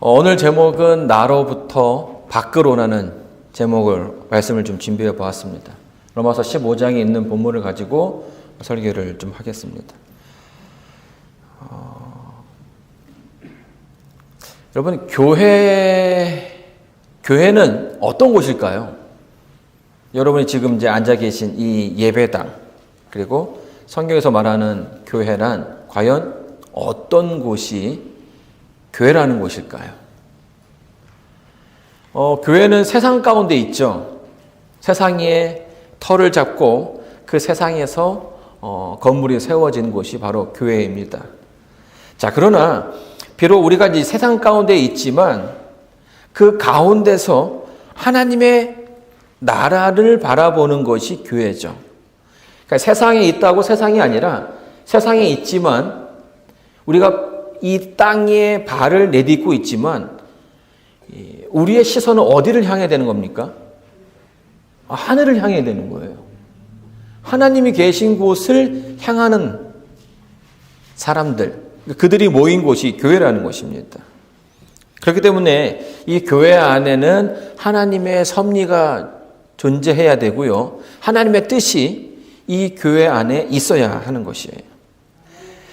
오늘 제목은 나로부터 밖으로라는 말씀을 좀 준비해 보았습니다. 로마서 15장에 있는 본문을 가지고 설교를 좀 하겠습니다. 여러분, 교회는 어떤 곳일까요? 여러분이 지금 이제 앉아 계신 이 예배당, 그리고 성경에서 말하는 교회란 과연 어떤 곳이 교회라는 곳일까요? 교회는 세상 가운데 있죠. 세상의 터를 잡고 그 세상에서 건물이 세워진 곳이 바로 교회입니다. 자, 그러나 비록 우리가 이제 세상 가운데 있지만 그 가운데서 하나님의 나라를 바라보는 것이 교회죠. 그러니까 세상에 있다고 세상이 아니라 세상에 있지만 우리가 이 땅에 발을 내딛고 있지만 우리의 시선은 어디를 향해야 되는 겁니까? 하늘을 향해야 되는 거예요. 하나님이 계신 곳을 향하는 사람들, 그들이 모인 곳이 교회라는 것입니다. 그렇기 때문에 이 교회 안에는 하나님의 섭리가 존재해야 되고요. 하나님의 뜻이 이 교회 안에 있어야 하는 것이에요.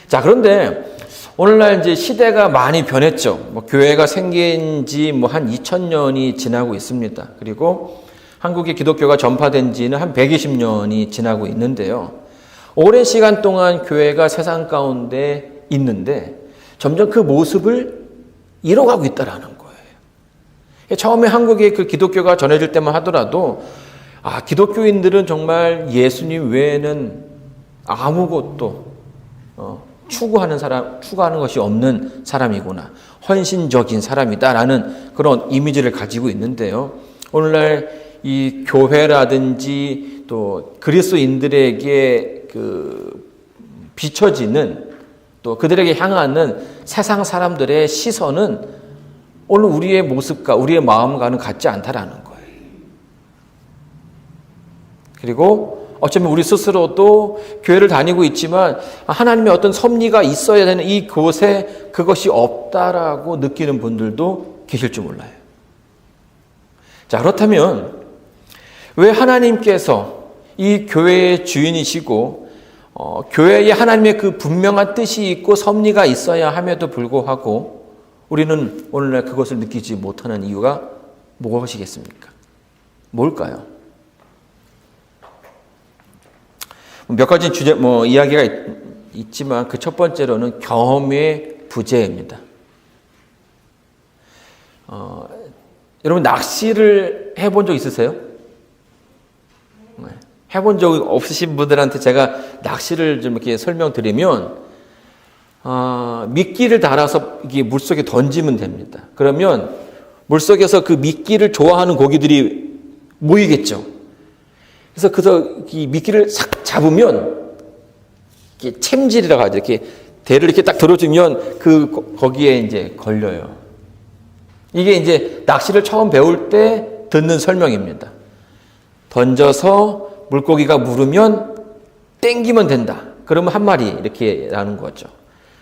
자, 그런데 오늘날 이제 시대가 많이 변했죠. 교회가 생긴 지 한 2000년이 지나고 있습니다. 그리고 한국의 기독교가 전파된 지는 한 120년이 지나고 있는데요. 오랜 시간 동안 교회가 세상 가운데 있는데 점점 그 모습을 잃어가고 있다라는 거예요. 처음에 한국에 그 기독교가 전해질 때만 하더라도 기독교인들은 정말 예수님 외에는 아무것도 추구하는 것이 없는 사람이구나. 헌신적인 사람이다라는 그런 이미지를 가지고 있는데요. 오늘날 이 교회라든지 또 그리스도인들에게 비춰지는 또 그들에게 향하는 세상 사람들의 시선은 오늘 우리의 모습과 우리의 마음과는 같지 않다라는 거예요. 그리고 어쩌면 우리 스스로도 교회를 다니고 있지만 하나님의 어떤 섭리가 있어야 되는 이 곳에 그것이 없다라고 느끼는 분들도 계실 줄 몰라요. 자, 그렇다면 왜 하나님께서 이 교회의 주인이시고 교회에 하나님의 그 분명한 뜻이 있고 섭리가 있어야 함에도 불구하고 우리는 오늘날 그것을 느끼지 못하는 이유가 무엇이겠습니까? 뭘까요? 몇 가지 이야기가 있지만 그 첫 번째로는 경험의 부재입니다. 여러분, 낚시를 해본 적 있으세요? 해본 적 없으신 분들한테 제가 낚시를 좀 이렇게 설명드리면, 미끼를 달아서 이게 물속에 던지면 됩니다. 그러면 물속에서 그 미끼를 좋아하는 고기들이 모이겠죠. 그래서 이 미끼를 싹 잡으면 이렇게 챔질이라고 하죠. 이렇게 대를 이렇게 딱 들어주면 거기에 이제 걸려요. 이게 이제 낚시를 처음 배울 때 듣는 설명입니다. 던져서 물고기가 물으면 땡기면 된다. 그러면 한 마리 이렇게 라는 거죠.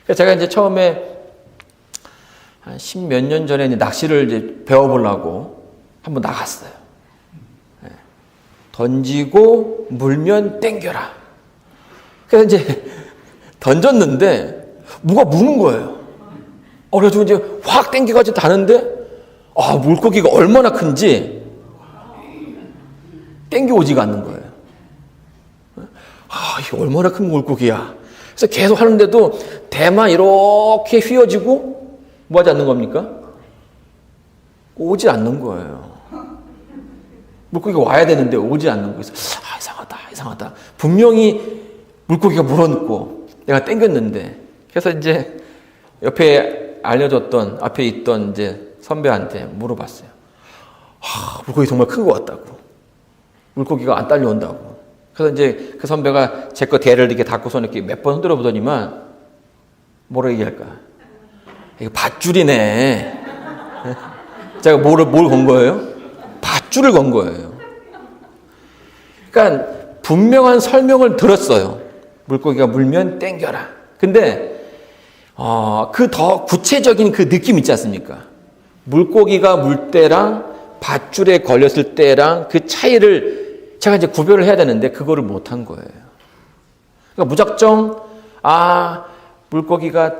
그래서 제가 이제 처음에 한 10몇 년 전에 이제 낚시를 이제 배워보려고 한번 나갔어요. 던지고 물면 땡겨라. 그래서 이제 던졌는데 뭐가 무는 거예요. 그래가지고 이제 확 땡겨가지고 다는데 물고기가 얼마나 큰지 땡겨오지가 않는 거예요. 이게 얼마나 큰 물고기야. 그래서 계속 하는데도 대만 이렇게 휘어지고 뭐 하지 않는 겁니까? 오지 않는 거예요. 물고기가 와야 되는데 오지 않는 거예요. 이상하다. 분명히 물고기가 물어놓고 내가 땡겼는데. 그래서 이제 앞에 있던 이제 선배한테 물어봤어요. 물고기 정말 큰 것 같다고. 물고기가 안 딸려온다고. 그래서 이제 그 선배가 제 거 대를 이렇게 닫고서 이렇게 몇 번 흔들어 보더니만 뭐라 얘기할까? 이거 밧줄이네. 제가 뭘 건 거예요? 밧줄을 건 거예요. 그러니까 분명한 설명을 들었어요. 물고기가 물면 땡겨라. 근데 그 더 구체적인 그 느낌 있지 않습니까? 물고기가 물 때랑 밧줄에 걸렸을 때랑 그 차이를 제가 이제 구별을 해야 되는데 그거를 못한 거예요. 그러니까 무작정 물고기가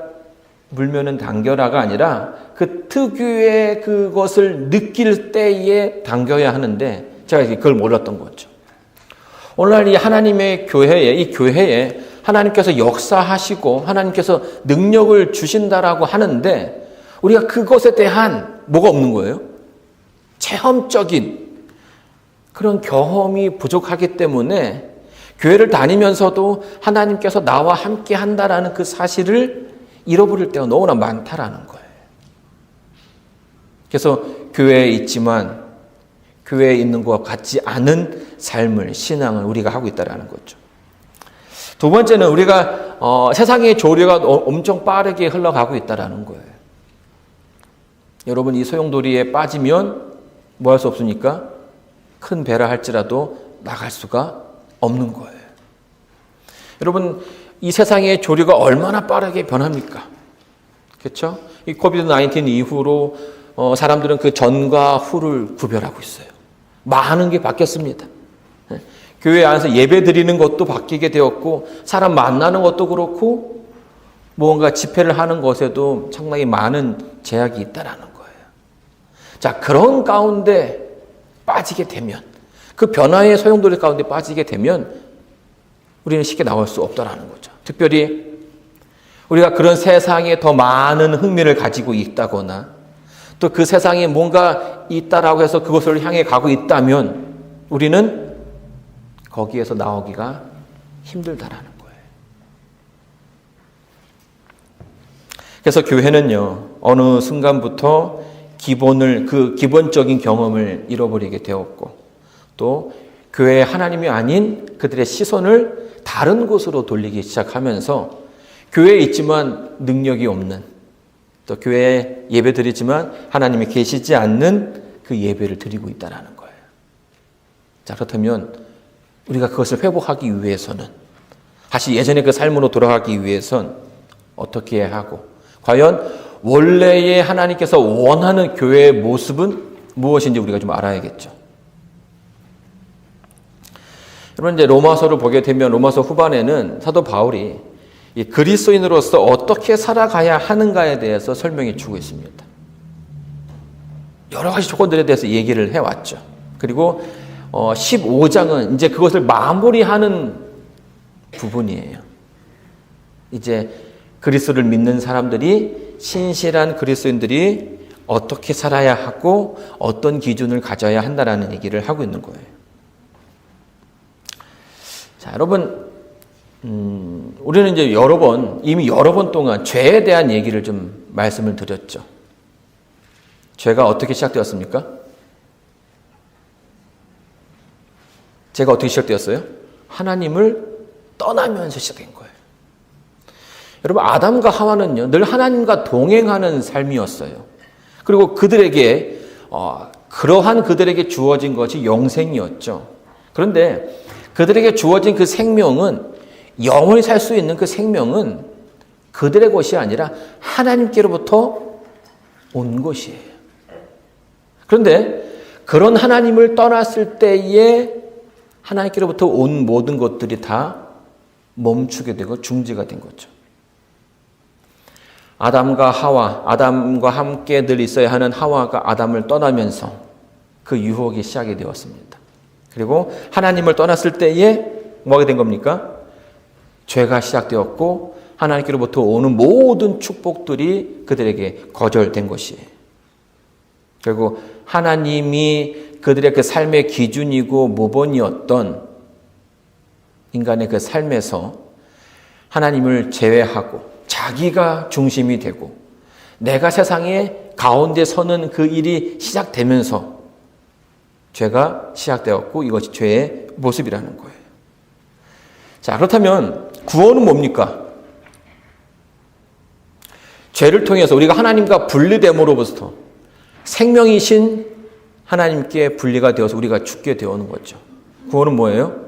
물면은 당겨라가 아니라 그 특유의 그것을 느낄 때에 당겨야 하는데 제가 그걸 몰랐던 거죠. 오늘날 이 하나님의 교회에, 이 교회에 하나님께서 역사하시고 하나님께서 능력을 주신다라고 하는데 우리가 그것에 대한 뭐가 없는 거예요? 체험적인 그런 경험이 부족하기 때문에 교회를 다니면서도 하나님께서 나와 함께 한다라는 그 사실을 잃어버릴 때가 너무나 많다라는 거예요. 그래서 교회에 있지만 교회에 있는 것과 같지 않은 삶을, 신앙을 우리가 하고 있다는 거죠. 두 번째는 우리가 세상의 조류가 엄청 빠르게 흘러가고 있다는 거예요. 여러분, 이 소용돌이에 빠지면 뭐 할 수 없으니까 큰 배라 할지라도 나갈 수가 없는 거예요. 여러분, 이 세상의 조류가 얼마나 빠르게 변합니까? 그렇죠? 이 코비드-19 이후로 사람들은 그 전과 후를 구별하고 있어요. 많은 게 바뀌었습니다. 교회 안에서 예배 드리는 것도 바뀌게 되었고 사람 만나는 것도 그렇고 무언가 집회를 하는 것에도 상당히 많은 제약이 있다라는 거예요. 자, 그런 가운데 빠지게 되면 그 변화의 소용돌이 가운데 빠지게 되면 우리는 쉽게 나올 수 없다라는 거죠. 특별히 우리가 그런 세상에 더 많은 흥미를 가지고 있다거나 또 그 세상에 뭔가 있다라고 해서 그것을 향해 가고 있다면 우리는 거기에서 나오기가 힘들다라는 거예요. 그래서 교회는요, 어느 순간부터 그 기본적인 경험을 잃어버리게 되었고 또 교회의 하나님이 아닌 그들의 시선을 다른 곳으로 돌리기 시작하면서 교회에 있지만 능력이 없는 또 교회에 예배 드리지만 하나님이 계시지 않는 그 예배를 드리고 있다는 거예요. 자, 그렇다면 우리가 그것을 회복하기 위해서는 다시 예전의 그 삶으로 돌아가기 위해선 어떻게 해야 하고 과연 원래의 하나님께서 원하는 교회의 모습은 무엇인지 우리가 좀 알아야겠죠. 여러분, 이제 로마서를 보게 되면 로마서 후반에는 사도 바울이 이 그리스도인으로서 어떻게 살아가야 하는가에 대해서 설명해 주고 있습니다. 여러 가지 조건들에 대해서 얘기를 해왔죠. 그리고 15장은 이제 그것을 마무리하는 부분이에요. 이제 그리스도를 믿는 사람들이 신실한 그리스도인들이 어떻게 살아야 하고 어떤 기준을 가져야 한다라는 얘기를 하고 있는 거예요. 자, 여러분, 우리는 이제 이미 여러 번 동안 죄에 대한 얘기를 좀 말씀을 드렸죠. 죄가 어떻게 시작되었습니까? 죄가 어떻게 시작되었어요? 하나님을 떠나면서 시작된 거예요. 여러분, 아담과 하와는요, 늘 하나님과 동행하는 삶이었어요. 그리고 그들에게 그러한 그들에게 주어진 것이 영생이었죠. 그런데 그들에게 주어진 그 생명은 영원히 살 수 있는 그 생명은 그들의 것이 아니라 하나님께로부터 온 것이에요. 그런데 그런 하나님을 떠났을 때에 하나님께로부터 온 모든 것들이 다 멈추게 되고 중지가 된 거죠. 아담과 함께 늘 있어야 하는 하와가 아담을 떠나면서 그 유혹이 시작이 되었습니다. 그리고 하나님을 떠났을 때에 뭐가 된 겁니까? 죄가 시작되었고 하나님께로부터 오는 모든 축복들이 그들에게 거절된 것이에요. 그리고 하나님이 그들의 그 삶의 기준이고 모본이었던 인간의 그 삶에서 하나님을 제외하고 자기가 중심이 되고 내가 세상의 가운데 서는 그 일이 시작되면서 죄가 시작되었고 이것이 죄의 모습이라는 거예요. 자, 그렇다면 구원은 뭡니까? 죄를 통해서 우리가 하나님과 분리됨으로부터 생명이신 하나님께 분리가 되어서 우리가 죽게 되어오는 거죠. 구원은 뭐예요?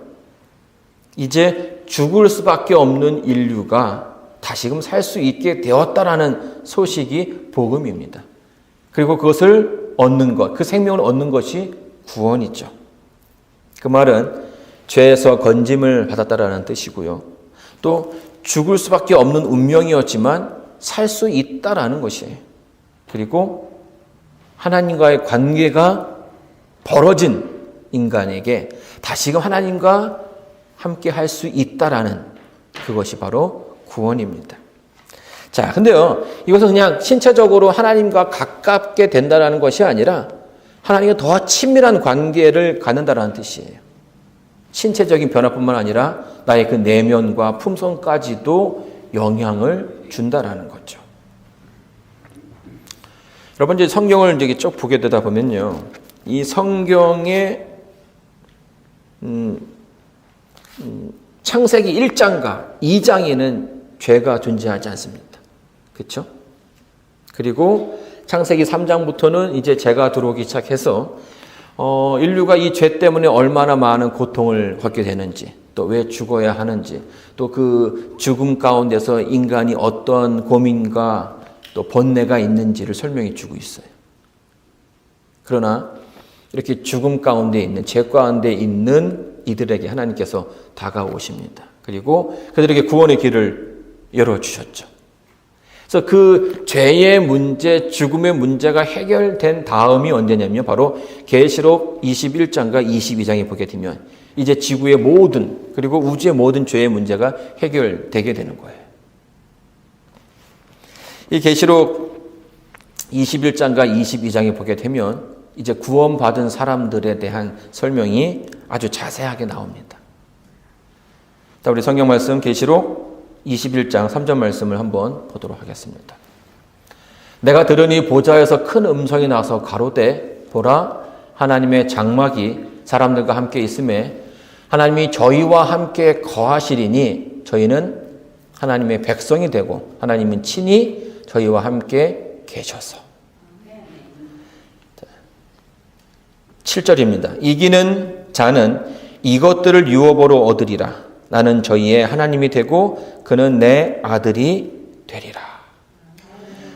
이제 죽을 수밖에 없는 인류가 다시금 살 수 있게 되었다라는 소식이 복음입니다. 그리고 그것을 얻는 것, 그 생명을 얻는 것이 구원이죠. 그 말은 죄에서 건짐을 받았다라는 뜻이고요. 또 죽을 수밖에 없는 운명이었지만 살 수 있다라는 것이에요. 그리고 하나님과의 관계가 벌어진 인간에게 다시금 하나님과 함께 할 수 있다라는 그것이 바로 구원입니다. 자, 근데요, 이것은 그냥 신체적으로 하나님과 가깝게 된다는 것이 아니라 하나님과 더 친밀한 관계를 갖는다는 뜻이에요. 신체적인 변화뿐만 아니라 나의 그 내면과 품성까지도 영향을 준다라는 거죠. 여러분, 이제 성경을 이제 쭉 보게 되다 보면요, 이 성경의 창세기 1장과 2장에는 죄가 존재하지 않습니다. 그렇죠? 그리고 창세기 3장부터는 이제 죄가 들어오기 시작해서 인류가 이 죄 때문에 얼마나 많은 고통을 받게 되는지, 또 왜 죽어야 하는지, 또 그 죽음 가운데서 인간이 어떤 고민과 또 번뇌가 있는지를 설명해 주고 있어요. 그러나 이렇게 죽음 가운데 있는, 죄 가운데 있는 이들에게 하나님께서 다가오십니다. 그리고 그들에게 구원의 길을 열어주셨죠. 그래서 그 죄의 문제, 죽음의 문제가 해결된 다음이 언제냐면 바로 계시록 21장과 22장에 보게 되면 이제 지구의 모든, 그리고 우주의 모든 죄의 문제가 해결되게 되는 거예요. 이 계시록 21장과 22장에 보게 되면 이제 구원받은 사람들에 대한 설명이 아주 자세하게 나옵니다. 자, 우리 성경 말씀 계시록 21장 3절 말씀을 한번 보도록 하겠습니다. 내가 들으니 보좌에서 큰 음성이 나서 가로되 보라 하나님의 장막이 사람들과 함께 있음에 하나님이 저희와 함께 거하시리니 저희는 하나님의 백성이 되고 하나님은 친히 저희와 함께 계셔서. 7절입니다. 이기는 자는 이것들을 유업으로 얻으리라. 나는 저희의 하나님이 되고 그는 내 아들이 되리라.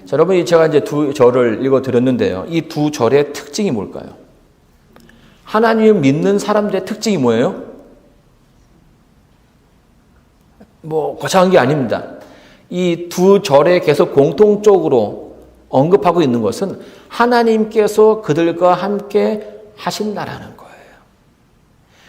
자, 여러분, 제가 이제 두 절을 읽어 드렸는데요. 이 두 절의 특징이 뭘까요? 하나님을 믿는 사람들의 특징이 뭐예요? 거창한 게 아닙니다. 이 두 절에 계속 공통적으로 언급하고 있는 것은 하나님께서 그들과 함께 하신다라는 거예요.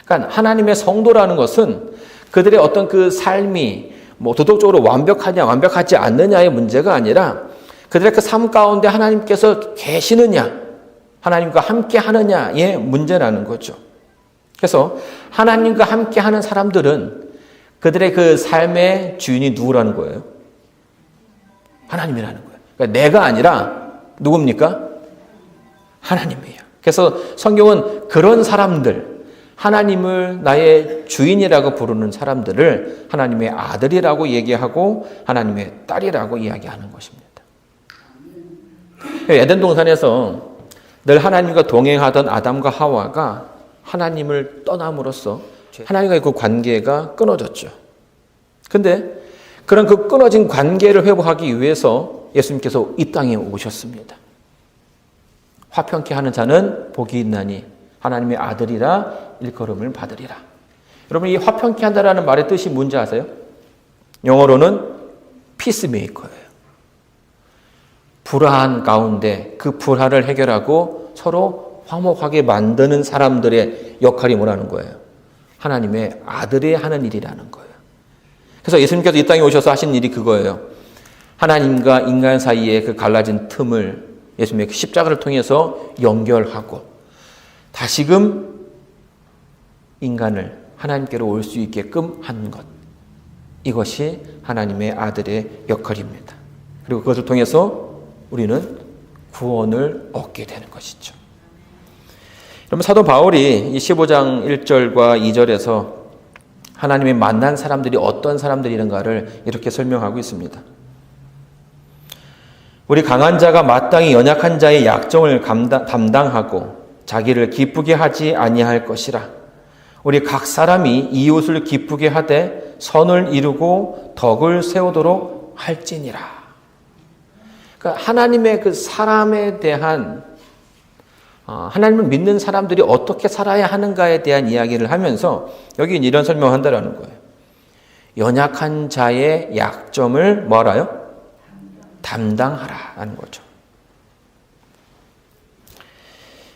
그러니까 하나님의 성도라는 것은 그들의 어떤 그 삶이 도덕적으로 완벽하냐 완벽하지 않느냐의 문제가 아니라 그들의 그 삶 가운데 하나님께서 계시느냐, 하나님과 함께 하느냐의 문제라는 거죠. 그래서 하나님과 함께 하는 사람들은 그들의 그 삶의 주인이 누구라는 거예요? 하나님이라는 거예요. 그러니까 내가 아니라 누굽니까? 하나님이에요. 그래서 성경은 그런 사람들, 하나님을 나의 주인이라고 부르는 사람들을 하나님의 아들이라고 얘기하고 하나님의 딸이라고 이야기하는 것입니다. 에덴 동산에서 늘 하나님과 동행하던 아담과 하와가 하나님을 떠남으로써 하나님과의 그 관계가 끊어졌죠. 근데 그런 그 끊어진 관계를 회복하기 위해서 예수님께서 이 땅에 오셨습니다. 화평케 하는 자는 복이 있나니 하나님의 아들이라 일컬음을 받으리라. 여러분, 이 화평케 한다라는 말의 뜻이 뭔지 아세요? 영어로는 피스메이커예요. 불화한 가운데 그 불화를 해결하고 서로 화목하게 만드는 사람들의 역할이 뭐라는 거예요? 하나님의 아들이 하는 일이라는 거예요. 그래서 예수님께서 이 땅에 오셔서 하신 일이 그거예요. 하나님과 인간 사이에 그 갈라진 틈을 예수님의 십자가를 통해서 연결하고 다시금 인간을 하나님께로 올 수 있게끔 한 것. 이것이 하나님의 아들의 역할입니다. 그리고 그것을 통해서 우리는 구원을 얻게 되는 것이죠. 그러면 사도 바울이 이 15장 1절과 2절에서 하나님의 만난 사람들이 어떤 사람들이는가를 이렇게 설명하고 있습니다. 우리 강한 자가 마땅히 연약한 자의 약점을 담당하고 자기를 기쁘게 하지 아니할 것이라. 우리 각 사람이 이웃을 기쁘게 하되 선을 이루고 덕을 세우도록 할지니라. 그러니까 하나님의 그 사람에 대한 하나님을 믿는 사람들이 어떻게 살아야 하는가에 대한 이야기를 하면서 여기 이런 설명을 한다라는 거예요. 연약한 자의 약점을 뭐하라요? 담당하라는 거죠.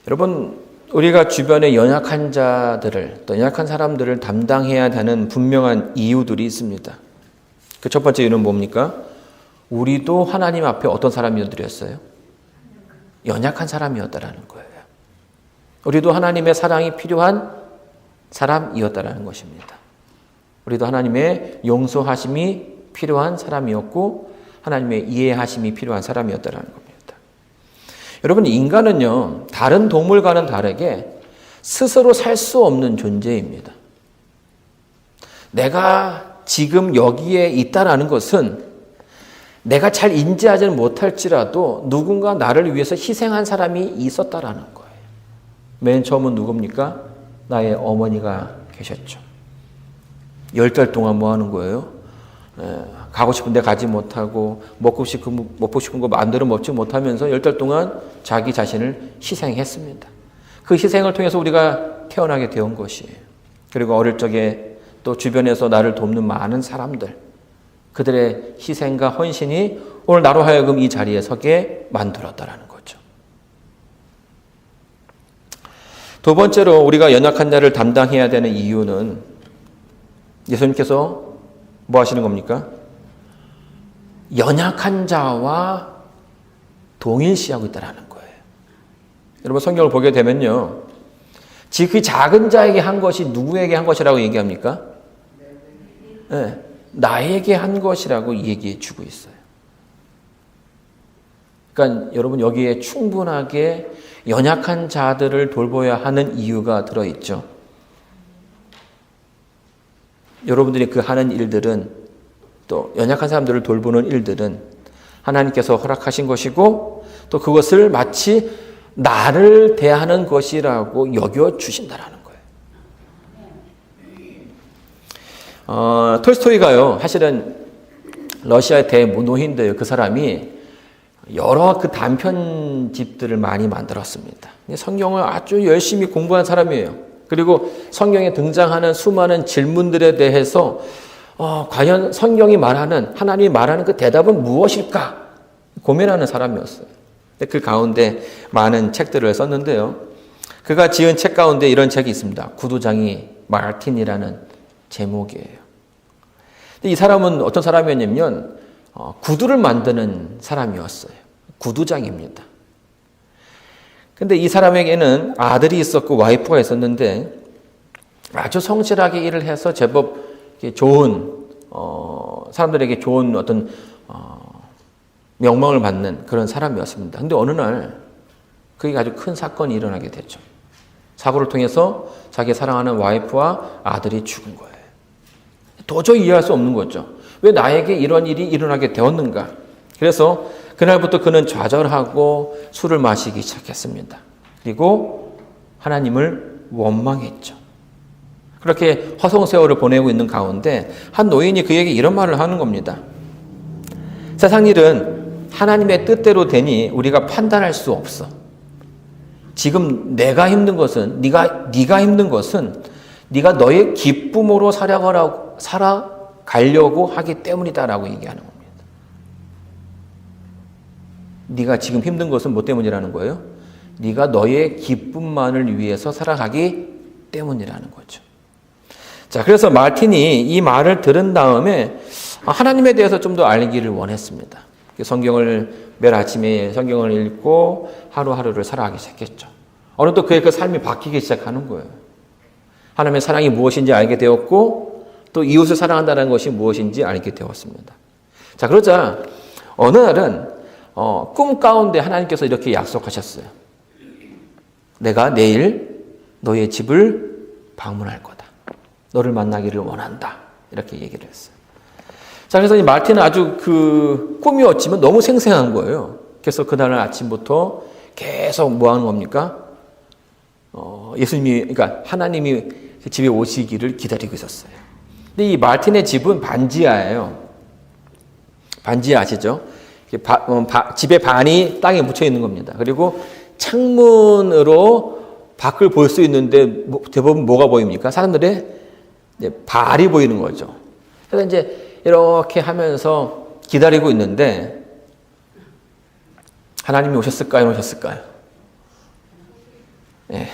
여러분, 우리가 주변에 연약한 자들을, 또 연약한 사람들을 담당해야 하는 분명한 이유들이 있습니다. 그 첫 번째 이유는 뭡니까? 우리도 하나님 앞에 어떤 사람이었어요? 연약한 사람이었다라는 거예요. 우리도 하나님의 사랑이 필요한 사람이었다라는 것입니다. 우리도 하나님의 용서하심이 필요한 사람이었고 하나님의 이해하심이 필요한 사람이었다라는 겁니다. 여러분, 인간은요, 다른 동물과는 다르게 스스로 살 수 없는 존재입니다. 내가 지금 여기에 있다라는 것은 내가 잘 인지하지는 못할지라도 누군가 나를 위해서 희생한 사람이 있었다라는 거예요. 맨 처음은 누굽니까? 나의 어머니가 계셨죠. 10달 동안 뭐 하는 거예요? 가고 싶은데 가지 못하고 먹고 싶은 거 마음대로 먹지 못하면서 10달 동안 자기 자신을 희생했습니다. 그 희생을 통해서 우리가 태어나게 되온 것이에요. 그리고 어릴 적에 또 주변에서 나를 돕는 많은 사람들, 그들의 희생과 헌신이 오늘 나로 하여금 이 자리에 서게 만들었다라는 거죠. 두 번째로 우리가 연약한 자를 담당해야 되는 이유는 예수님께서 뭐 하시는 겁니까? 연약한 자와 동일시하고 있다는 거예요. 여러분, 성경을 보게 되면요, 지금 그 작은 자에게 한 것이 누구에게 한 것이라고 얘기합니까? 네, 나에게 한 것이라고 얘기해 주고 있어요. 그러니까 여러분, 여기에 충분하게 연약한 자들을 돌봐야 하는 이유가 들어있죠. 여러분들이 그 하는 일들은, 또 연약한 사람들을 돌보는 일들은 하나님께서 허락하신 것이고 또 그것을 마치 나를 대하는 것이라고 여겨주신다라는 거예요. 톨스토이가요, 사실은 러시아의 대문호인데요, 그 사람이 여러 그 단편집들을 많이 만들었습니다. 성경을 아주 열심히 공부한 사람이에요. 그리고 성경에 등장하는 수많은 질문들에 대해서 과연 성경이 말하는, 하나님이 말하는 그 대답은 무엇일까 고민하는 사람이었어요. 그 가운데 많은 책들을 썼는데요, 그가 지은 책 가운데 이런 책이 있습니다. 구두장이 마틴이라는 제목이에요. 이 사람은 어떤 사람이었냐면 구두를 만드는 사람이었어요. 구두장입니다. 근데 이 사람에게는 아들이 있었고 와이프가 있었는데 아주 성실하게 일을 해서 제법 좋은, 사람들에게 좋은 어떤 명망을 받는 그런 사람이었습니다. 근데 어느 날 그게 아주 큰 사건이 일어나게 됐죠. 사고를 통해서 자기 사랑하는 와이프와 아들이 죽은 거예요. 도저히 이해할 수 없는 거죠. 왜 나에게 이런 일이 일어나게 되었는가? 그래서 그날부터 그는 좌절하고 술을 마시기 시작했습니다. 그리고 하나님을 원망했죠. 그렇게 허송세월을 보내고 있는 가운데 한 노인이 그에게 이런 말을 하는 겁니다. 세상 일은 하나님의 뜻대로 되니 우리가 판단할 수 없어. 지금 내가 힘든 것은, 네가 힘든 것은 네가 너의 기쁨으로 살아가려고 하기 때문이다라고 얘기하는 겁니다. 네가 지금 힘든 것은 뭐 때문이라는 거예요? 네가 너의 기쁨만을 위해서 살아가기 때문이라는 거죠. 자, 그래서 마틴이 이 말을 들은 다음에 하나님에 대해서 좀 더 알기를 원했습니다. 성경을 매일 아침에 성경을 읽고 하루하루를 살아가기 시작했죠. 어느 또 그의 그 삶이 바뀌기 시작하는 거예요. 하나님의 사랑이 무엇인지 알게 되었고 또 이웃을 사랑한다는 것이 무엇인지 알게 되었습니다. 자, 그러자 어느 날은 꿈 가운데 하나님께서 이렇게 약속하셨어요. 내가 내일 너의 집을 방문할 거다. 너를 만나기를 원한다. 이렇게 얘기를 했어요. 자, 그래서 이 마틴은 아주 그 꿈이었지만 너무 생생한 거예요. 그래서 그날 아침부터 계속 뭐 하는 겁니까? 예수님이, 그러니까 하나님이 집에 오시기를 기다리고 있었어요. 근데 이 마틴의 집은 반지하예요. 반지하 아시죠? 집의 반이 땅에 묻혀 있는 겁니다. 그리고 창문으로 밖을 볼 수 있는데 대부분 뭐가 보입니까? 사람들의 발이 보이는 거죠. 그래서 이제 이렇게 하면서 기다리고 있는데 하나님이 오셨을까요? 오셨을까요? 네.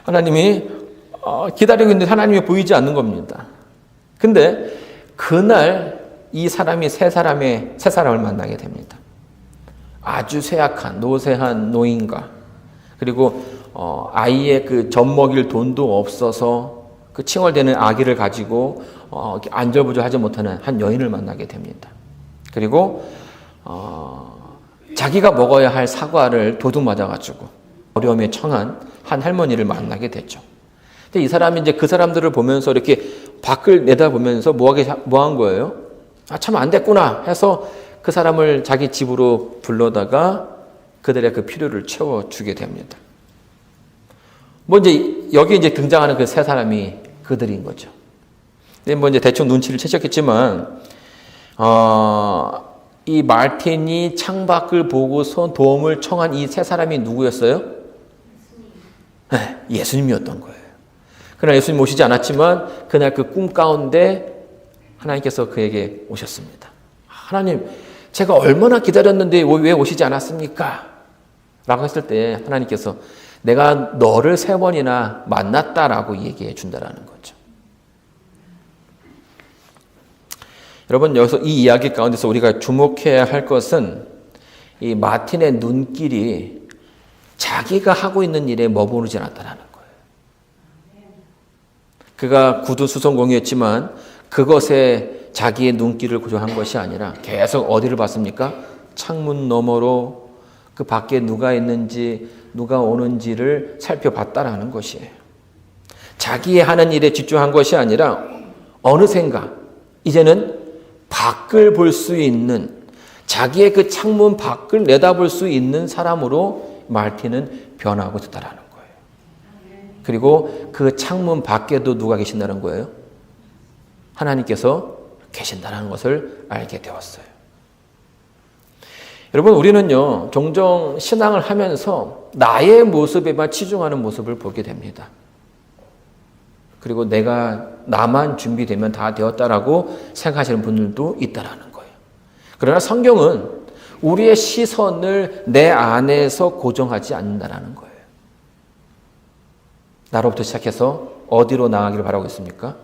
하나님이 기다리고 있는데 하나님이 보이지 않는 겁니다. 근데 그날 이 사람이 세 사람을 만나게 됩니다. 아주 쇠약한 노쇠한 노인과 그리고 아이의 그 젖 먹일 돈도 없어서 그 칭얼대는 아기를 가지고 안절부절하지 못하는 한 여인을 만나게 됩니다. 그리고 자기가 먹어야 할 사과를 도둑 맞아가지고 어려움에 처한 한 할머니를 만나게 됐죠. 근데 이 사람이 이제 그 사람들을 보면서 이렇게 밖을 내다보면서 뭐 한 거예요? 참 안 됐구나 해서 그 사람을 자기 집으로 불러다가 그들의 그 필요를 채워주게 됩니다. 여기 이제 등장하는 그 세 사람이 그들인 거죠. 근데 이제 대충 눈치를 채셨겠지만, 이 마틴이 창밖을 보고서 도움을 청한 이 세 사람이 누구였어요? 네, 예수님이었던 거예요. 그러나 예수님 오시지 않았지만, 그날 그 꿈 가운데 하나님께서 그에게 오셨습니다. 하나님, 제가 얼마나 기다렸는데 왜 오시지 않았습니까? 라고 했을 때 하나님께서 내가 너를 3번이나 만났다라고 얘기해 준다라는 거죠. 여러분, 여기서 이 이야기 가운데서 우리가 주목해야 할 것은 이 마틴의 눈길이 자기가 하고 있는 일에 머무르지 않았다는 거예요. 그가 구두수성공이었지만 그것에 자기의 눈길을 고정한 것이 아니라 계속 어디를 봤습니까? 창문 너머로 그 밖에 누가 있는지 누가 오는지를 살펴봤다라는 것이에요. 자기의 하는 일에 집중한 것이 아니라 어느샌가 이제는 밖을 볼 수 있는 자기의 그 창문 밖을 내다볼 수 있는 사람으로 마틴은 변하고 있다라는 거예요. 그리고 그 창문 밖에도 누가 계신다는 거예요? 하나님께서 계신다는 것을 알게 되었어요. 여러분, 우리는요, 종종 신앙을 하면서 나의 모습에만 치중하는 모습을 보게 됩니다. 그리고 나만 준비되면 다 되었다라고 생각하시는 분들도 있다라는 거예요. 그러나 성경은 우리의 시선을 내 안에서 고정하지 않는다라는 거예요. 나로부터 시작해서 어디로 나아가기를 바라고 있습니까?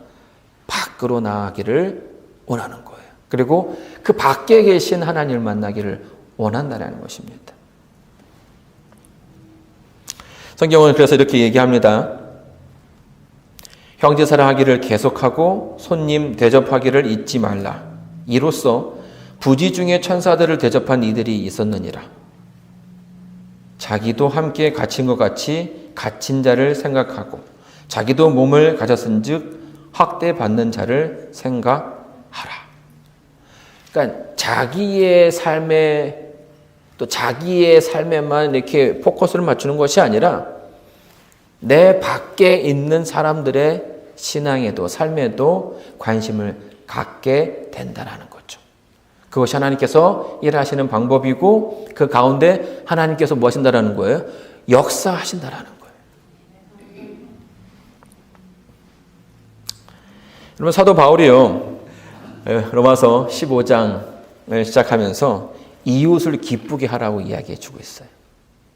밖으로 나아가기를 원하는 거예요. 그리고 그 밖에 계신 하나님을 만나기를 원한다는 것입니다. 성경은 그래서 이렇게 얘기합니다. 형제 사랑하기를 계속하고 손님 대접하기를 잊지 말라. 이로써 부지 중에 천사들을 대접한 이들이 있었느니라. 자기도 함께 갇힌 것 같이 갇힌 자를 생각하고 자기도 몸을 가졌은즉 학대받는 자를 생각하라. 그러니까 자기의 삶에만 이렇게 포커스를 맞추는 것이 아니라 내 밖에 있는 사람들의 신앙에도 삶에도 관심을 갖게 된다는 거죠. 그것이 하나님께서 일하시는 방법이고 그 가운데 하나님께서 뭐 하신다는 거예요? 역사하신다는 거예요. 여러분, 사도 바울이요, 로마서 15장을 시작하면서 이웃을 기쁘게 하라고 이야기해 주고 있어요.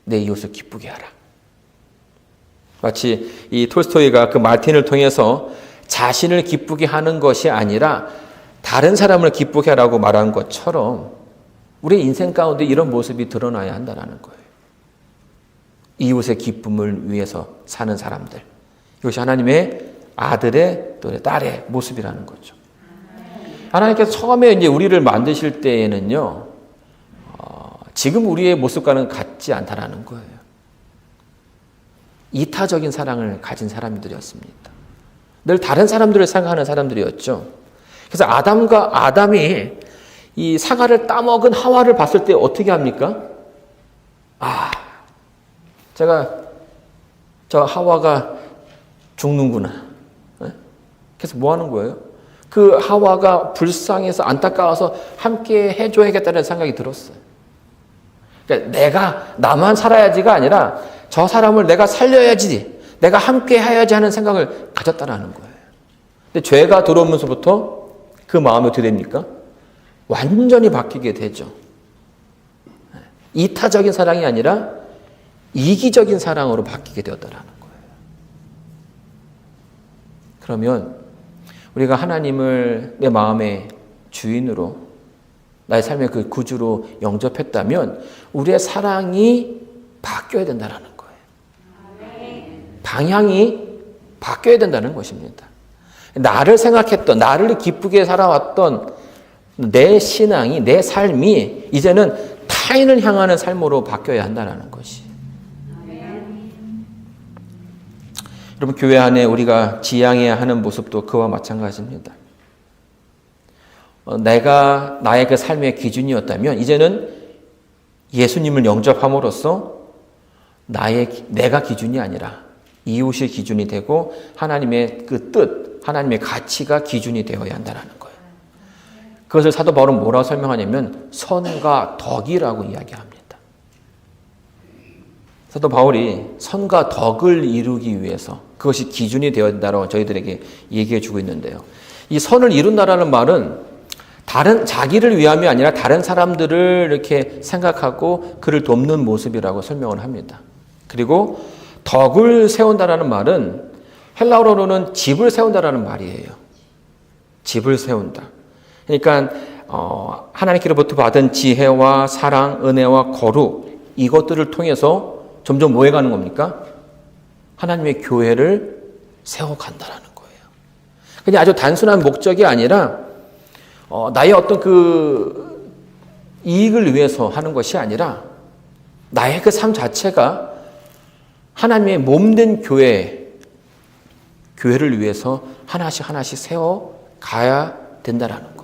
내 이웃을 기쁘게 하라. 마치 이 톨스토이가 그 마틴을 통해서 자신을 기쁘게 하는 것이 아니라 다른 사람을 기쁘게 하라고 말한 것처럼 우리 인생 가운데 이런 모습이 드러나야 한다는 거예요. 이웃의 기쁨을 위해서 사는 사람들. 이것이 하나님의 아들의 또 딸의 모습이라는 거죠. 하나님께서 처음에 이제 우리를 만드실 때에는요, 지금 우리의 모습과는 같지 않다라는 거예요. 이타적인 사랑을 가진 사람들이었습니다. 늘 다른 사람들을 생각하는 사람들이었죠. 그래서 아담이 이 사과를 따먹은 하와를 봤을 때 어떻게 합니까? 저 하와가 죽는구나. 그래서 뭐 하는 거예요? 그 하와가 불쌍해서 안타까워서 함께 해줘야겠다는 생각이 들었어요. 그러니까 내가 나만 살아야지가 아니라 저 사람을 내가 살려야지, 내가 함께 해야지 하는 생각을 가졌다는 거예요. 근데 죄가 들어오면서부터 그 마음이 어떻게 됩니까? 완전히 바뀌게 되죠. 이타적인 사랑이 아니라 이기적인 사랑으로 바뀌게 되었다는 거예요. 그러면 우리가 하나님을 내 마음의 주인으로, 나의 삶의 그 구주로 영접했다면 우리의 사랑이 바뀌어야 된다는 거예요. 방향이 바뀌어야 된다는 것입니다. 나를 생각했던, 나를 기쁘게 살아왔던 내 신앙이, 내 삶이 이제는 타인을 향하는 삶으로 바뀌어야 한다는 것이. 여러분, 교회 안에 우리가 지향해야 하는 모습도 그와 마찬가지입니다. 내가 나의 그 삶의 기준이었다면 이제는 예수님을 영접함으로써 내가 기준이 아니라 이웃이 기준이 되고 하나님의 그 뜻, 하나님의 가치가 기준이 되어야 한다는 거예요. 그것을 사도 바울은 뭐라고 설명하냐면 선과 덕이라고 이야기합니다. 사도 바울이 선과 덕을 이루기 위해서 그것이 기준이 되어야 된다고 저희들에게 얘기해 주고 있는데요. 이 선을 이룬다라는 말은 자기를 위함이 아니라 다른 사람들을 이렇게 생각하고 그를 돕는 모습이라고 설명을 합니다. 그리고 덕을 세운다라는 말은 헬라어로는 집을 세운다라는 말이에요. 집을 세운다. 그러니까 하나님께로부터 받은 지혜와 사랑, 은혜와 거룩, 이것들을 통해서 점점 뭐 해가는 겁니까? 하나님의 교회를 세워간다라는 거예요. 그냥 아주 단순한 목적이 아니라 나의 어떤 그 이익을 위해서 하는 것이 아니라 나의 그 삶 자체가 하나님의 몸된 교회를 위해서 하나씩 세워가야 된다라는 거예요.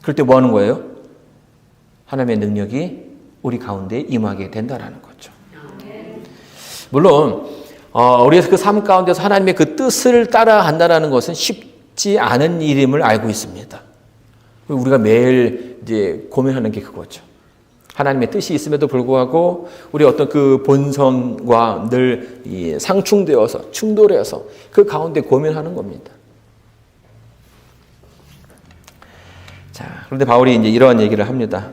그럴 때 뭐 하는 거예요? 하나님의 능력이 우리 가운데 임하게 된다라는 거죠. 물론 우리의 그 삶 가운데서 하나님의 그 뜻을 따라간다라는 것은 쉽지 않은 일임을 알고 있습니다. 우리가 매일 이제 고민하는 게 그거죠. 하나님의 뜻이 있음에도 불구하고 우리 어떤 그 본성과 늘 상충되어서 충돌해서 그 가운데 고민하는 겁니다. 자, 그런데 바울이 이제 이러한 얘기를 합니다.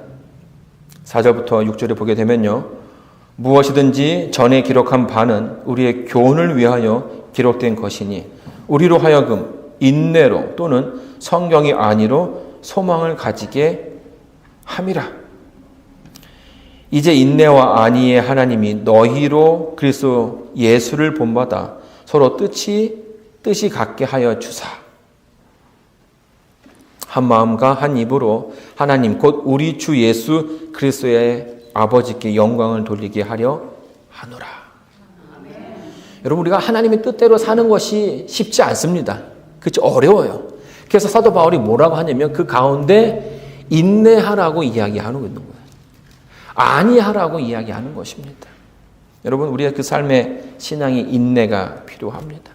4절부터 6절에 보게 되면요. 무엇이든지 전에 기록한 바는 우리의 교훈을 위하여 기록된 것이니 우리로 하여금 인내로 또는 성경이 아니로 소망을 가지게 함이라. 이제 인내와 안위의 하나님이 너희로 그리스도 예수를 본받아 서로 뜻이 같게 하여 주사. 한 마음과 한 입으로 하나님 곧 우리 주 예수 그리스도의 아버지께 영광을 돌리게 하려 하노라. 여러분, 우리가 하나님의 뜻대로 사는 것이 쉽지 않습니다. 그렇죠? 어려워요. 그래서 사도 바울이 뭐라고 하냐면 그 가운데 인내하라고 이야기하고 있는 거예요. 안위하라고 이야기하는 것입니다. 여러분, 우리의 그 삶의 신앙이 인내가 필요합니다.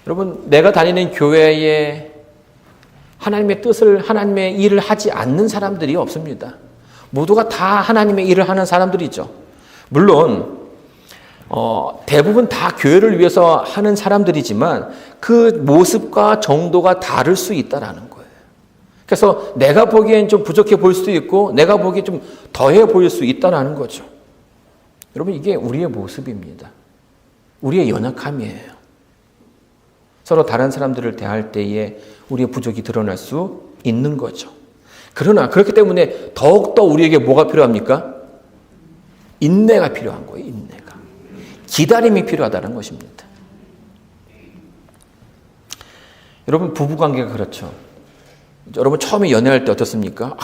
여러분, 내가 다니는 교회에 하나님의 뜻을, 하나님의 일을 하지 않는 사람들이 없습니다. 모두가 다 하나님의 일을 하는 사람들이죠. 물론 대부분 다 교회를 위해서 하는 사람들이지만 그 모습과 정도가 다를 수 있다는 거예요. 그래서 내가 보기엔 좀 부족해 보일 수도 있고 내가 보기에 좀 더해 보일 수 있다는 거죠. 여러분, 이게 우리의 모습입니다. 우리의 연약함이에요. 서로 다른 사람들을 대할 때에 우리의 부족이 드러날 수 있는 거죠. 그러나 그렇기 때문에 더욱더 우리에게 뭐가 필요합니까? 인내가 필요한 거예요. 인내가. 기다림이 필요하다는 것입니다. 여러분, 부부관계가 그렇죠. 여러분, 처음에 연애할 때 어떻습니까?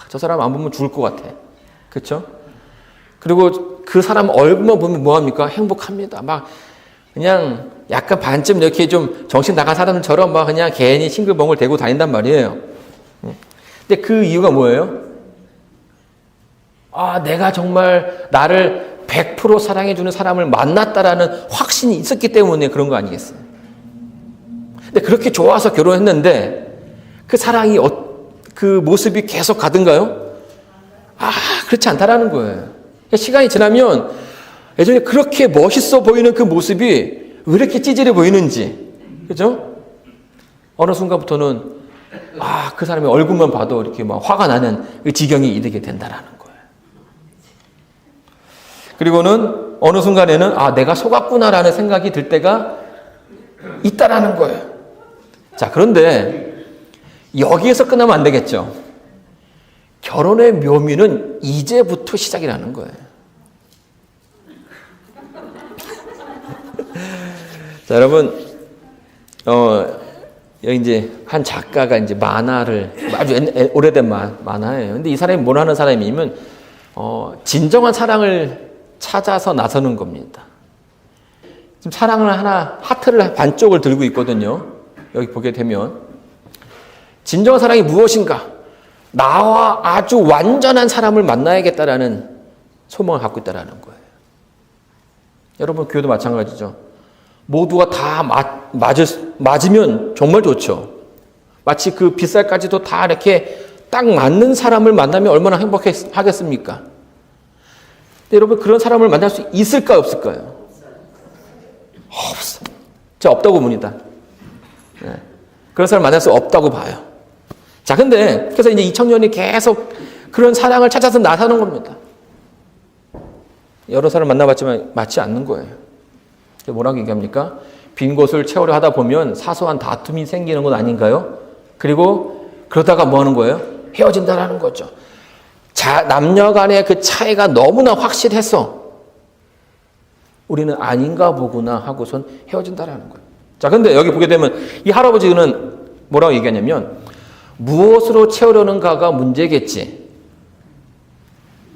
저 사람 안 보면 죽을 것 같아. 그렇죠? 그리고 그 사람 얼굴만 보면 뭐합니까? 행복합니다. 막 그냥 약간 반쯤 이렇게 좀 정신 나간 사람들처럼 막 그냥 괜히 싱글벙글 대고 다닌단 말이에요. 근데 그 이유가 뭐예요? 내가 정말 나를 100% 사랑해주는 사람을 만났다라는 확신이 있었기 때문에 그런 거 아니겠어요? 근데 그렇게 좋아서 결혼했는데 그 사랑이 그 모습이 계속 가든가요? 그렇지 않다라는 거예요. 시간이 지나면 예전에 그렇게 멋있어 보이는 그 모습이 왜 이렇게 찌질해 보이는지, 그죠? 어느 순간부터는 그 사람의 얼굴만 봐도 이렇게 막 화가 나는 그 지경이 이르게 된다라는 거예요. 그리고는 어느 순간에는 내가 속았구나라는 생각이 들 때가 있다라는 거예요. 자, 그런데 여기에서 끝나면 안 되겠죠. 결혼의 묘미는 이제부터 시작이라는 거예요. 자, 여러분, 여기 이제 한 작가가 이제 만화를 아주 오래된 만화예요. 근데 이 사람이 뭘 하는 사람이면 진정한 사랑을 찾아서 나서는 겁니다. 지금 사랑을 하트를 반쪽을 들고 있거든요. 여기 보게 되면 진정한 사랑이 무엇인가? 나와 아주 완전한 사람을 만나야겠다라는 소망을 갖고 있다라는 거예요. 여러분, 교회도 마찬가지죠. 모두가 다 맞으면 정말 좋죠. 마치 그 빗살까지도 다 이렇게 딱 맞는 사람을 만나면 얼마나 행복하겠습니까? 근데 여러분, 그런 사람을 만날 수 있을까요, 없을까요? 없어. 제가 없다고 봅니다. 네. 그런 사람을 만날 수 없다고 봐요. 자, 근데 그래서 이제 이 청년이 계속 그런 사랑을 찾아서 나서는 겁니다. 여러 사람 만나봤지만 맞지 않는 거예요. 뭐라고 얘기합니까? 빈 곳을 채우려 하다 보면 사소한 다툼이 생기는 건 아닌가요? 그리고 그러다가 뭐 하는 거예요? 헤어진다라는 거죠. 남녀 간의 그 차이가 너무나 확실해서 우리는 아닌가 보구나 하고선 헤어진다라는 거예요. 자, 근데 여기 보게 되면 이 할아버지는 뭐라고 얘기하냐면 무엇으로 채우려는가가 문제겠지.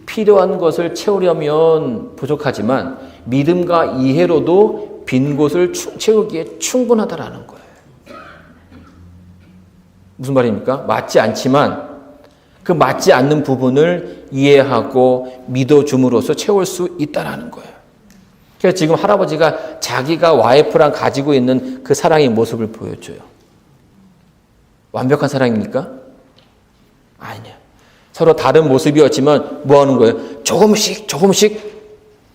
필요한 것을 채우려면 부족하지만 믿음과 이해로도 빈 곳을 채우기에 충분하다라는 거예요. 무슨 말입니까? 맞지 않지만 그 맞지 않는 부분을 이해하고 믿어줌으로써 채울 수 있다라는 거예요. 그래서 지금 할아버지가 자기가 와이프랑 가지고 있는 그 사랑의 모습을 보여줘요. 완벽한 사랑입니까? 아니에요. 서로 다른 모습이었지만 뭐 하는 거예요? 조금씩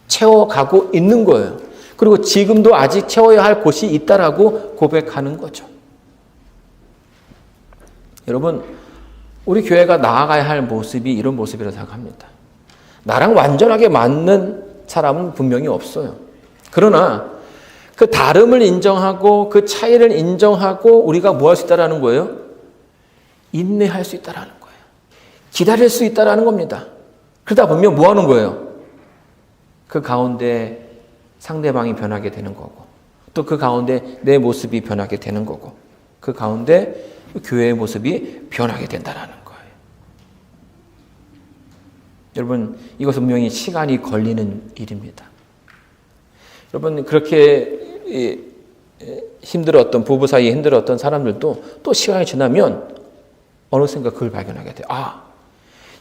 채워가고 있는 거예요. 그리고 지금도 아직 채워야 할 곳이 있다라고 고백하는 거죠. 여러분, 우리 교회가 나아가야 할 모습이 이런 모습이라고 생각합니다. 나랑 완전하게 맞는 사람은 분명히 없어요. 그러나 그 다름을 인정하고 그 차이를 인정하고 우리가 뭐 할 수 있다라는 거예요? 인내할 수 있다라는 거예요. 기다릴 수 있다라는 겁니다. 그러다 보면 뭐 하는 거예요? 그 가운데 상대방이 변하게 되는 거고, 또 그 가운데 내 모습이 변하게 되는 거고, 그 가운데 교회의 모습이 변하게 된다라는 거예요. 여러분, 이것은 분명히 시간이 걸리는 일입니다. 여러분, 그렇게 힘들었던, 부부 사이에 힘들었던 사람들도 또 시간이 지나면 어느샌가 그걸 발견하게 돼요.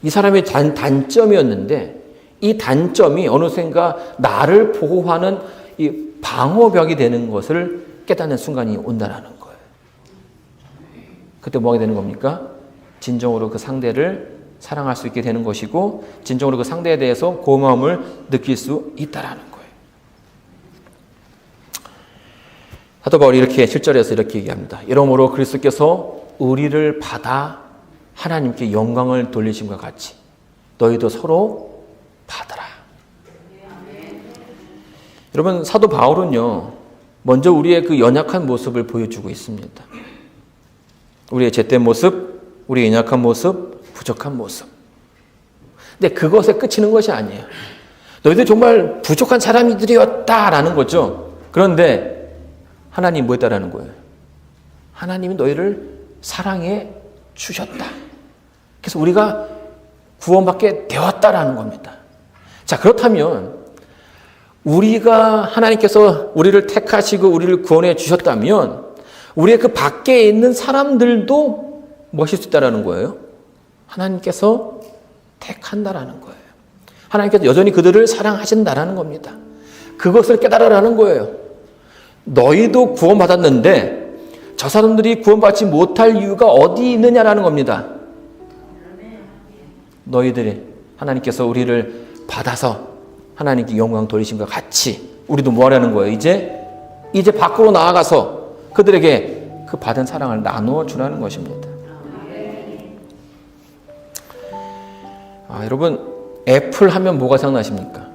이 사람의 단점이었는데 이 단점이 어느샌가 나를 보호하는 이 방어벽이 되는 것을 깨닫는 순간이 온다라는 거예요. 그때 뭐 하게 되는 겁니까? 진정으로 그 상대를 사랑할 수 있게 되는 것이고 진정으로 그 상대에 대해서 고마움을 느낄 수 있다라는 거예요. 사도 바울이 이렇게 7절에서 이렇게 얘기합니다. 이러므로 그리스도께서 우리를 받아 하나님께 영광을 돌리심과 같이 너희도 서로 받으라. 여러분, 사도 바울은요, 먼저 우리의 그 연약한 모습을 보여주고 있습니다. 우리의 잿된 모습, 우리의 연약한 모습, 부족한 모습. 근데 그것에 그치는 것이 아니에요. 너희들 정말 부족한 사람들이었다라는 거죠. 그런데 하나님 뭐 했다라는 거예요? 하나님이 너희를 사랑해 주셨다. 그래서 우리가 구원받게 되었다라는 겁니다. 자, 그렇다면 우리가 하나님께서 우리를 택하시고 우리를 구원해 주셨다면 우리의 그 밖에 있는 사람들도 무엇일 수 있다라는 거예요? 하나님께서 택한다라는 거예요. 하나님께서 여전히 그들을 사랑하신다라는 겁니다. 그것을 깨달으라는 거예요. 너희도 구원받았는데 저 사람들이 구원받지 못할 이유가 어디 있느냐라는 겁니다. 너희들이 하나님께서 우리를 받아서 하나님께 영광 돌리신 것 같이 우리도 뭐 하라는 거예요? 이제 밖으로 나아가서 그들에게 그 받은 사랑을 나누어 주라는 것입니다. 여러분, 애플 하면 뭐가 생각나십니까?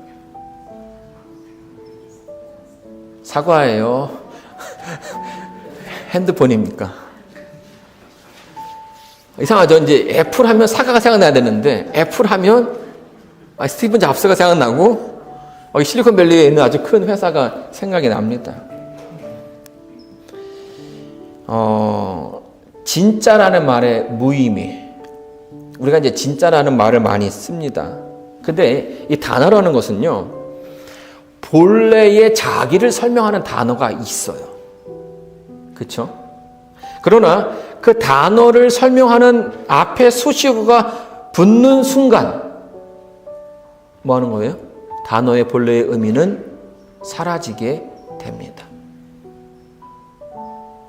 사과예요? 핸드폰입니까? 이상하죠? 이제 애플 하면 사과가 생각나야 되는데, 애플 하면 스티븐 잡스가 생각나고, 실리콘밸리에 있는 아주 큰 회사가 생각이 납니다. 진짜라는 말의 무의미. 우리가 이제 진짜라는 말을 많이 씁니다. 근데 이 단어라는 것은요, 본래의 자기를 설명하는 단어가 있어요. 그렇죠? 그러나 그 단어를 설명하는 앞에 수식어가 붙는 순간 뭐 하는 거예요? 단어의 본래의 의미는 사라지게 됩니다.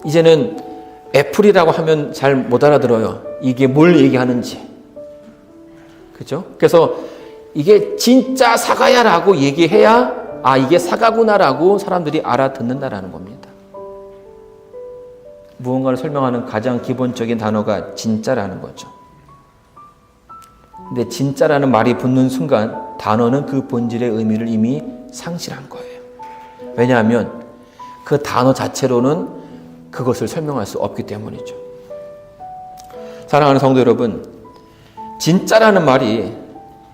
이제는 애플이라고 하면 잘 못 알아들어요. 이게 뭘 얘기하는지. 그렇죠? 그래서 이게 진짜 사과야라고 얘기해야 이게 사과구나라고 사람들이 알아듣는다라는 겁니다. 무언가를 설명하는 가장 기본적인 단어가 진짜라는 거죠. 근데 진짜라는 말이 붙는 순간 단어는 그 본질의 의미를 이미 상실한 거예요. 왜냐하면 그 단어 자체로는 그것을 설명할 수 없기 때문이죠. 사랑하는 성도 여러분, 진짜라는 말이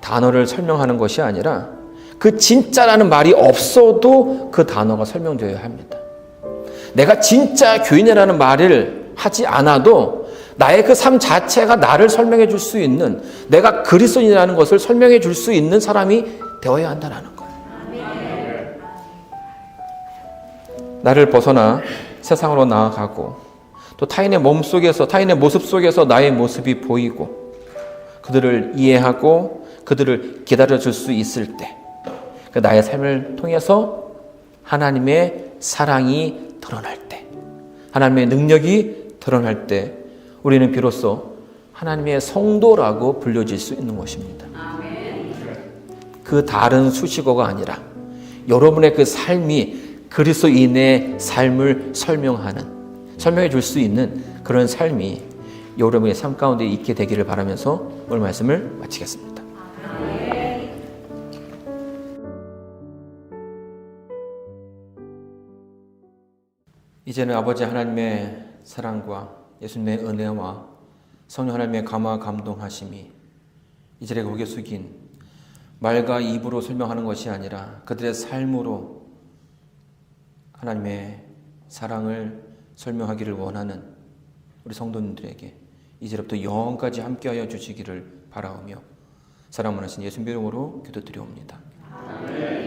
단어를 설명하는 것이 아니라 그 진짜라는 말이 없어도 그 단어가 설명되어야 합니다. 내가 진짜 교인이라는 말을 하지 않아도 나의 그 삶 자체가 나를 설명해 줄 수 있는, 내가 그리스도인이라는 것을 설명해 줄 수 있는 사람이 되어야 한다는 거예요. 나를 벗어나 세상으로 나아가고 또 타인의 몸 속에서, 타인의 모습 속에서 나의 모습이 보이고 그들을 이해하고 그들을 기다려줄 수 있을 때, 그 나의 삶을 통해서 하나님의 사랑이 드러날 때, 하나님의 능력이 드러날 때 우리는 비로소 하나님의 성도라고 불려질 수 있는 것입니다. 그 다른 수식어가 아니라 여러분의 그 삶이 그리스도인의 삶을 설명해 줄 수 있는 그런 삶이 여러분의 삶 가운데 있게 되기를 바라면서 오늘 말씀을 마치겠습니다. 이제는 아버지 하나님의 사랑과 예수님의 은혜와 성령 하나님의 감화 감동하심이 이들의 고개 숙인 말과 입으로 설명하는 것이 아니라 그들의 삶으로 하나님의 사랑을 설명하기를 원하는 우리 성도님들에게 이제부터 영원까지 함께하여 주시기를 바라오며 사랑만 하신 예수님 이름으로 기도드리옵니다. 아멘.